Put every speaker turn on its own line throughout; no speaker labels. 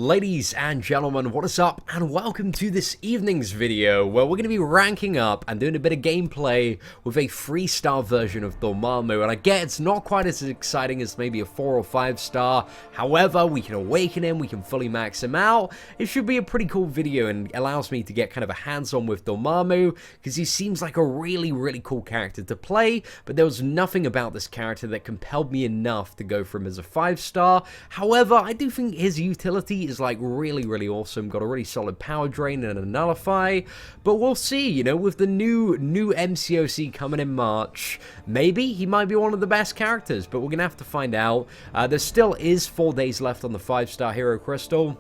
Ladies and gentlemen, what is up, and welcome to this evening's video where we're going to be ranking up and doing a bit of gameplay with a 3-star version of Dormammu. And I get it's not quite as exciting as maybe a 4 or 5-star, however, we can awaken him, we can fully max him out. It should be a pretty cool video and allows me to get kind of a hands-on with Dormammu, because he seems like a really cool character to play, but there was nothing about this character that compelled me enough to go for him as a 5-star. However, I do think his utility is like really awesome, got a really solid power drain and a nullify, but we'll see, you know, with the new MCOC coming in March, maybe he might be one of the best characters, but we're gonna have to find out. There still is 4 days left on the 5-star hero crystal.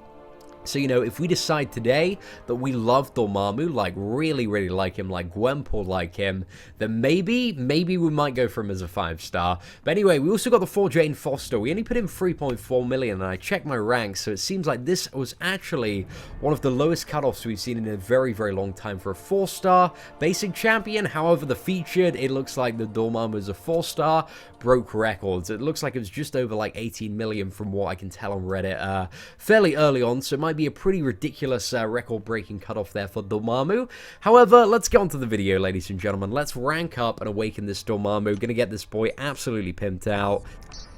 So, you know, if we decide today that we love Dormammu, like really like him, like Gwenpool like him, then maybe we might go for him as a 5-star. But anyway, we also got the 4 Jane Foster. We only put in 3.4 million, and I checked my ranks, so it seems like this was actually one of the lowest cutoffs we've seen in a very long time for a 4-star basic champion. However, the featured, it looks like the Dormammu is a 4-star, broke records. It looks like it was just over like 18 million from what I can tell on Reddit fairly early on, so it might be a pretty ridiculous record-breaking cutoff there for Dormammu. However, let's get on to the video, ladies and gentlemen. Let's rank up and awaken this Dormammu. Gonna get this boy absolutely pimped out.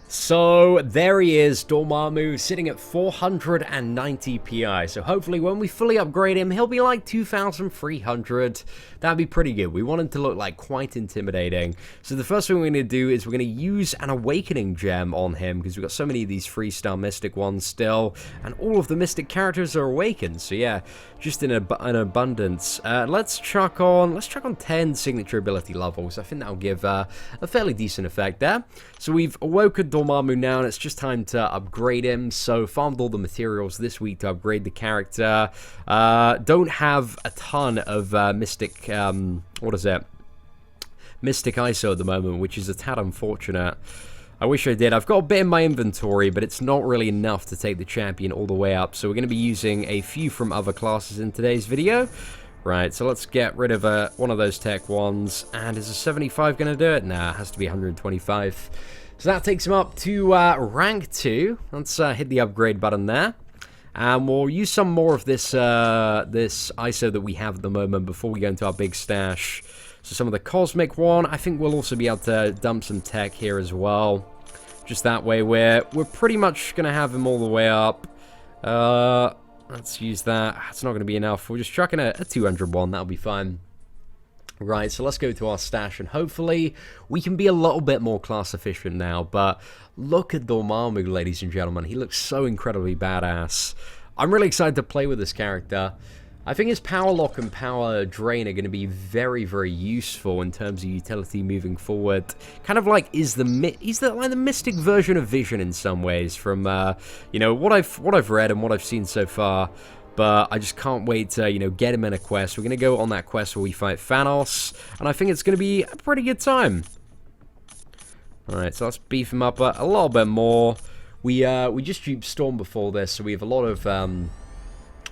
So, there he is, Dormammu, sitting at 490 PI. So, hopefully, when we fully upgrade him, he'll be like 2,300. That'd be pretty good. We want him to look like quite intimidating. So, the first thing we're going to do is we're going to use an awakening gem on him, because we've got so many of these 3-star mystic ones still, and all of the mystic characters are awakened. So, yeah, just in an abundance. Let's chuck on 10 signature ability levels. I think that'll give a fairly decent effect there. So, we've awoken Dormammu now, and it's just time to upgrade him. So farmed all the materials this week to upgrade the character. Don't have a ton of mystic mystic ISO at the moment, which is a tad unfortunate. I wish I did. I've got a bit in my inventory, but it's not really enough to take the champion all the way up, so we're going to be using a few from other classes in today's video. Right, so let's get rid of one of those tech ones. And is a 75 going to do it? Nah, it has to be 125. So that takes him up to rank 2. Let's hit the upgrade button there. And we'll use some more of this this ISO that we have at the moment before we go into our big stash. So some of the cosmic one. I think we'll also be able to dump some tech here as well. Just that way we're pretty much going to have him all the way up. Let's use that. It's not going to be enough. We're just chucking a 201. That'll be fine. Right, so let's go to our stash, and hopefully we can be a little bit more class efficient now. But look at Dormammu, ladies and gentlemen. He looks so incredibly badass. I'm really excited to play with this character. I think his power lock and power drain are going to be very useful in terms of utility moving forward. Kind of like he's the mystic version of Vision in some ways from you know, what I've read and what I've seen so far. But I just can't wait to, you know, get him in a quest. We're going to go on that quest where we fight Thanos, and I think it's going to be a pretty good time. Alright, so let's beef him up a little bit more. We just duped Storm before this, so we have a lot of,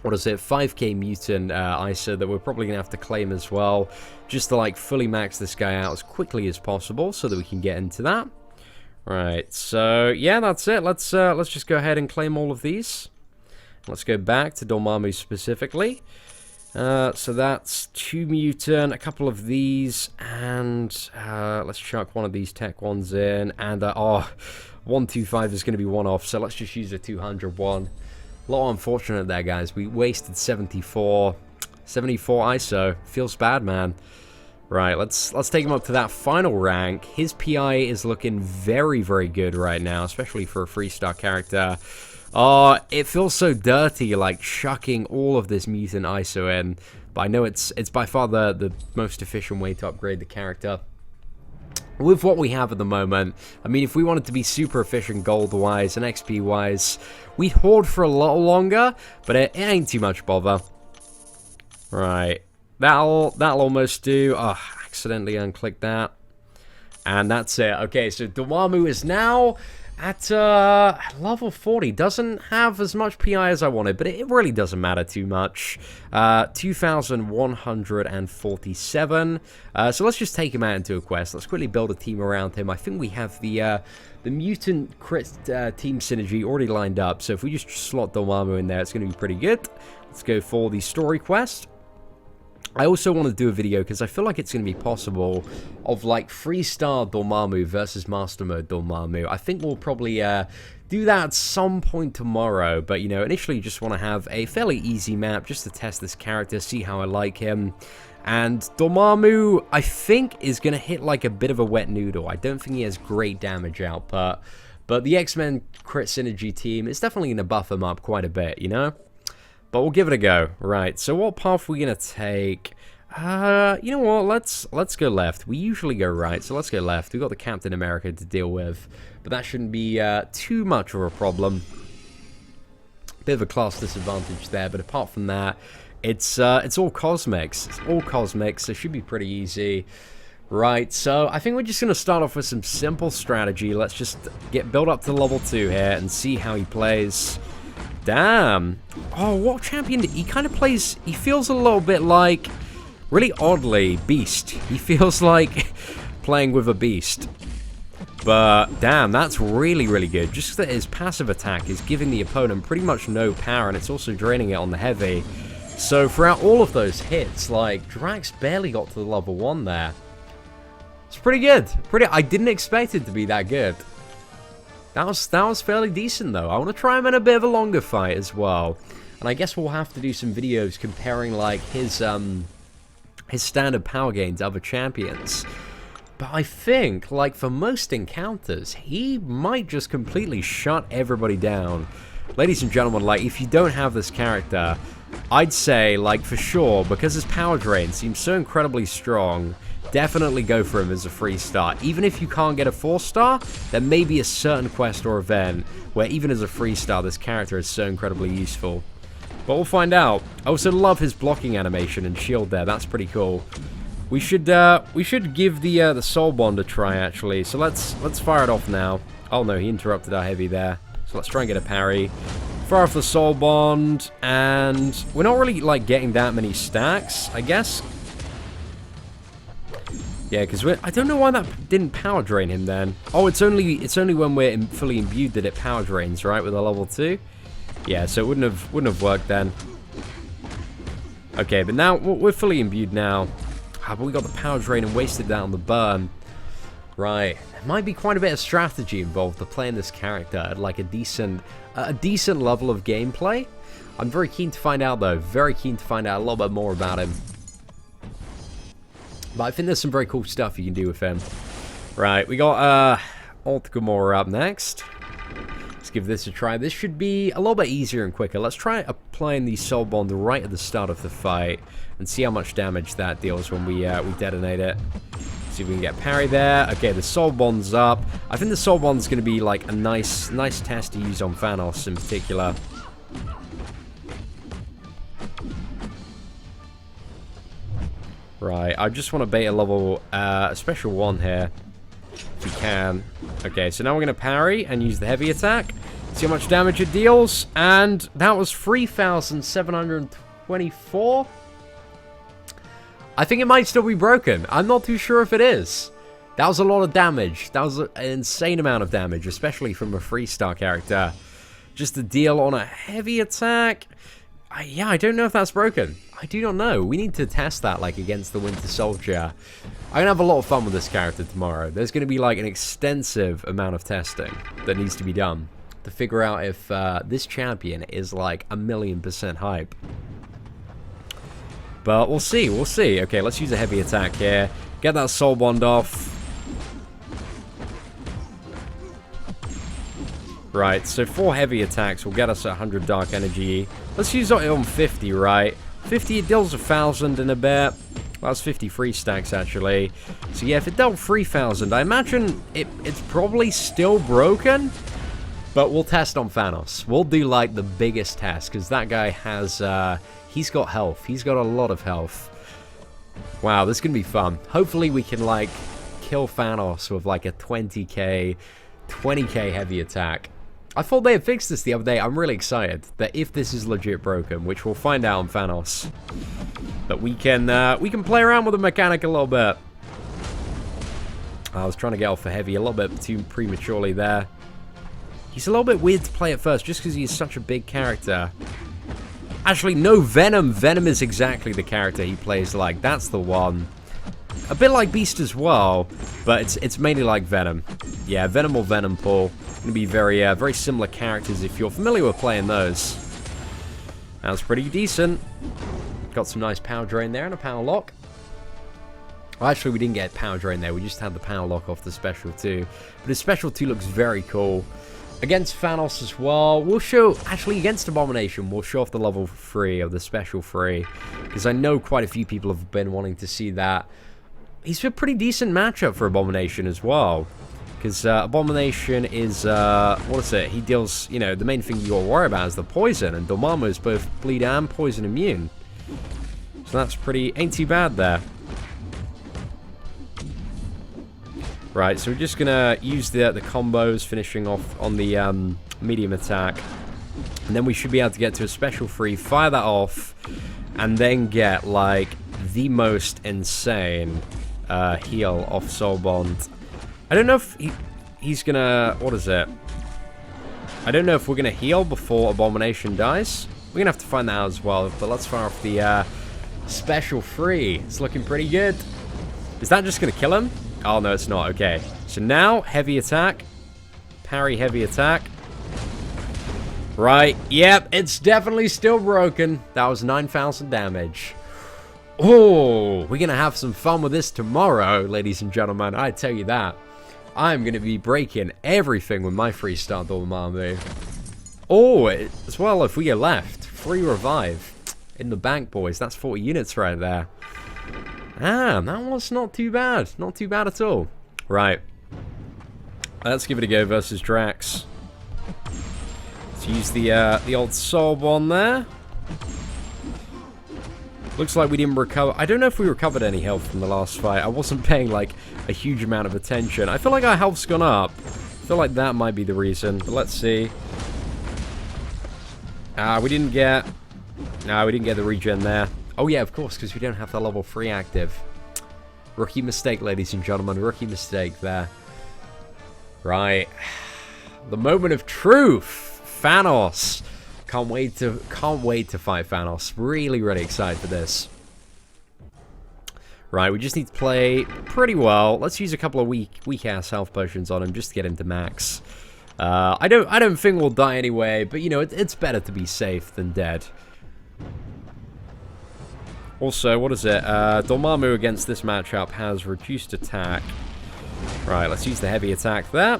5k mutant ISO that we're probably going to have to claim as well, just to, like, fully max this guy out as quickly as possible so that we can get into that. Right, so, yeah, that's it. Let's just go ahead and claim all of these. Let's go back to Dormammu specifically. So that's 2 mutant, a couple of these, and let's chuck one of these tech ones in. And 125 is going to be one off, so let's just use a 201. A lot unfortunate there, guys. We wasted 74 ISO. Feels bad, man. Right, let's take him up to that final rank. His PI is looking very good right now, especially for a 3-star character. It feels so dirty, like, chucking all of this mutant ISO in. But I know it's by far the most efficient way to upgrade the character. With what we have at the moment, I mean, if we wanted to be super efficient gold-wise and XP-wise, we'd hoard for a lot longer, but it ain't too much bother. Right, that'll almost do. Oh, accidentally unclicked that. And that's it. Okay, so Dormammu is now At level 40, doesn't have as much PI as I wanted, but it really doesn't matter too much. 2,147. So let's just take him out into a quest. Let's quickly build a team around him. I think we have the mutant crit team synergy already lined up. So if we just slot Dormammu in there, it's going to be pretty good. Let's go for the story quest. I also want to do a video because I feel like it's going to be possible of like 3-star Dormammu versus Master Mode Dormammu. I think we'll probably do that at some point tomorrow, but you know, initially you just want to have a fairly easy map just to test this character, see how I like him. And Dormammu, I think, is going to hit like a bit of a wet noodle. I don't think he has great damage output, but the X-Men crit synergy team is definitely going to buff him up quite a bit, you know? But we'll give it a go. Right, so what path are we going to take? You know what, let's go left. We usually go right, so let's go left. We've got the Captain America to deal with, but that shouldn't be too much of a problem. Bit of a class disadvantage there, but apart from that, it's all cosmics. It's all cosmics, so it should be pretty easy. Right, so I think we're just going to start off with some simple strategy. Let's just build up to level 2 here and see how he plays. Damn. Oh, what champion? He kind of plays... He feels a little bit like... Really oddly, Beast. He feels like playing with a Beast. But, damn, that's really, really good. Just that his passive attack is giving the opponent pretty much no power, and it's also draining it on the heavy. So, throughout all of those hits, like, Drax barely got to the level 1 there. It's pretty good. I didn't expect it to be that good. That was fairly decent, though. I want to try him in a bit of a longer fight as well. And I guess we'll have to do some videos comparing, like, his standard power gain to other champions. But I think, like, for most encounters, he might just completely shut everybody down. Ladies and gentlemen, like, if you don't have this character, I'd say, like, for sure, because his power drain seems so incredibly strong, definitely go for him as a 3-star. Even if you can't get a 4-star, there may be a certain quest or event where even as a 3-star, this character is so incredibly useful. But we'll find out. I also love his blocking animation and shield there. That's pretty cool. We should give the soul bond a try, actually. So let's fire it off now. Oh no, he interrupted our heavy there. So let's try and get a parry. Fire off the soul bond, and we're not really like getting that many stacks, I guess. Yeah, because I don't know why that didn't power drain him then. Oh, it's only when we're fully imbued that it power drains, right? With a level 2. Yeah, so it wouldn't have worked then. Okay, but now we're fully imbued now. Ah, but we got the power drain and wasted that on the burn. Right, there might be quite a bit of strategy involved to playing this character at like a decent level of gameplay. I'm very keen to find out though. Very keen to find out a little bit more about him. But I think there's some very cool stuff you can do with him. Right, we got Alt Gamora up next. Let's give this a try. This should be a little bit easier and quicker. Let's try applying the Soul Bond right at the start of the fight and see how much damage that deals when we detonate it. See if we can get parry there. Okay, the Soul Bond's up. I think the Soul Bond's going to be like a nice test to use on Thanos in particular. Right, I just want to bait a level, a special 1 here, if we can. Okay, so now we're going to parry and use the heavy attack. See how much damage it deals, and that was 3,724. I think it might still be broken. I'm not too sure if it is. That was a lot of damage. That was an insane amount of damage, especially from a 3-star character. Just to deal on a heavy attack. Yeah, I don't know if that's broken. I do not know. We need to test that, like, against the Winter Soldier. I'm going to have a lot of fun with this character tomorrow. There's going to be, like, an extensive amount of testing that needs to be done to figure out if this champion is, like, 1,000,000% hype. But we'll see. We'll see. Okay, let's use a heavy attack here. Get that soul bond off. Right, so 4 heavy attacks will get us 100 dark energy. Let's use it on 50, right? 50, it deals 1,000 in a bit. That's 53 stacks, actually. So yeah, if it dealt 3,000, I imagine it's probably still broken. But we'll test on Thanos. We'll do, like, the biggest test, because that guy has, he's got health. He's got a lot of health. Wow, this is going to be fun. Hopefully we can, like, kill Thanos with, like, a 20k 20k heavy attack. I thought they had fixed this the other day. I'm really excited that if this is legit broken, which we'll find out on Thanos, that we can play around with the mechanic a little bit. I was trying to get off for heavy a little bit too prematurely there. He's a little bit weird to play at first just because he's such a big character. Actually, no, Venom. Venom is exactly the character he plays like. That's the one. A bit like Beast as well, but it's mainly like Venom. Yeah, Venom or Venompool. Gonna be very similar characters if you're familiar with playing those. That was pretty decent. Got some nice power drain there and a power lock. Well, actually, we didn't get power drain there. We just had the power lock off the special 2. But his special 2 looks very cool. Against Thanos as well, we'll show... Actually, against Abomination, we'll show off the level 3 of the special 3. Because I know quite a few people have been wanting to see that. He's a pretty decent matchup for Abomination as well. Because Abomination is... what is it? He deals... You know, the main thing you gotta worry about is the poison. And Dormammu is both bleed and poison immune. So that's pretty... Ain't too bad there. Right, so we're just gonna use the combos, finishing off on the medium attack. And then we should be able to get to a special 3, fire that off, and then get, like, the most insane heal off Soul Bond. I don't know if he's gonna... What is it? I don't know if we're gonna heal before Abomination dies. We're gonna have to find that out as well, but let's fire off the special 3. It's looking pretty good. Is that just gonna kill him? Oh, no, it's not. Okay. So now, heavy attack. Parry heavy attack. Right. Yep, it's definitely still broken. That was 9,000 damage. Oh, we're going to have some fun with this tomorrow, ladies and gentlemen. I tell you that. I'm going to be breaking everything with my 3-star Dormammu. Oh, as well, if we get left. Free revive. In the bank, boys. That's 40 units right there. Ah, that was not too bad. Not too bad at all. Right. Let's give it a go versus Drax. Let's use the old Soul Bond there. Looks like we didn't recover. I don't know if we recovered any health from the last fight. I wasn't paying, like, a huge amount of attention. I feel like our health's gone up. I feel like that might be the reason. But let's see. We didn't get the regen there. Oh yeah, of course, because we don't have the level 3 active. Rookie mistake, ladies and gentlemen. Rookie mistake there. Right. The moment of truth. Thanos. Can't wait to fight Thanos. Really, really excited for this. Right, we just need to play pretty well. Let's use a couple of weak-ass health potions on him just to get him to max. I don't think we'll die anyway, but you know, it's better to be safe than dead. Also, what is it? Dormammu against this matchup has reduced attack. Right, let's use the heavy attack there.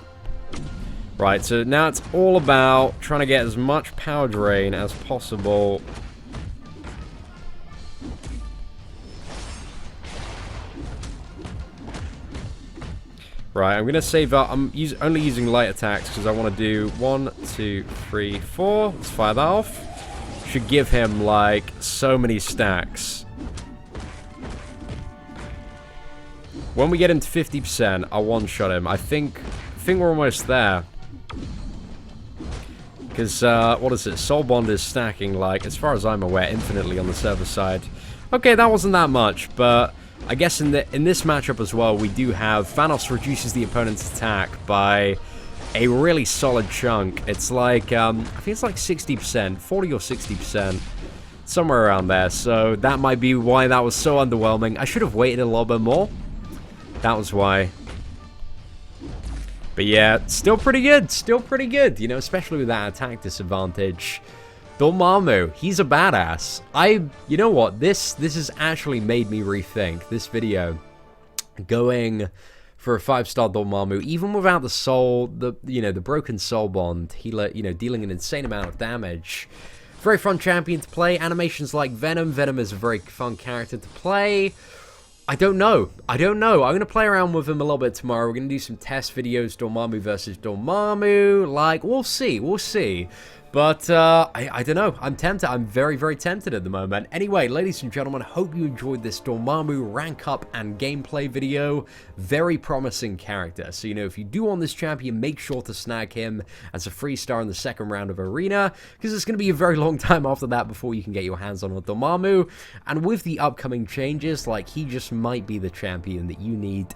Right, so now it's all about trying to get as much power drain as possible. Right, I'm going to save up. I'm only using light attacks because I want to do 1, 2, 3, 4. Let's fire that off. Should give him, like, so many stacks. When we get him to 50%, I'll one-shot him. I think we're almost there. Because, what is it? Soul Bond is stacking, like, as far as I'm aware, infinitely on the server side. Okay, that wasn't that much, but I guess in this matchup as well, we do have Thanos reduces the opponent's attack by a really solid chunk. It's like, I think it's like 60%, 40 or 60%. Somewhere around there, so that might be why that was so underwhelming. I should have waited a little bit more. That was why. But yeah, still pretty good, you know, especially with that attack disadvantage. Dormammu, he's a badass. You know what, this has actually made me rethink this video. Going for a 5-star Dormammu, even without the broken Soul Bond, healer, you know, dealing an insane amount of damage. Very fun champion to play. Animations like Venom. Venom is a very fun character to play. I don't know. I'm going to play around with him a little bit tomorrow. We're going to do some test videos, Dormammu versus Dormammu. Like, we'll see. But I don't know. I'm tempted. I'm very, very tempted at the moment. Anyway, ladies and gentlemen, hope you enjoyed this Dormammu rank up and gameplay video. Very promising character. So, you know, if you do want this champion, make sure to snag him as a free star in the second round of Arena, because it's going to be a very long time after that before you can get your hands on a Dormammu. And with the upcoming changes, like, he just might be the champion that you need,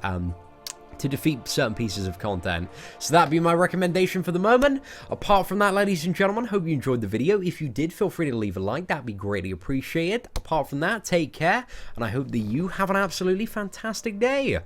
to defeat certain pieces of content. So that'd be my recommendation for the moment. Apart from that, ladies and gentlemen, hope you enjoyed the video. If you did, feel free to leave a like. That'd be greatly appreciated. Apart from that, take care, and I hope that you have an absolutely fantastic day.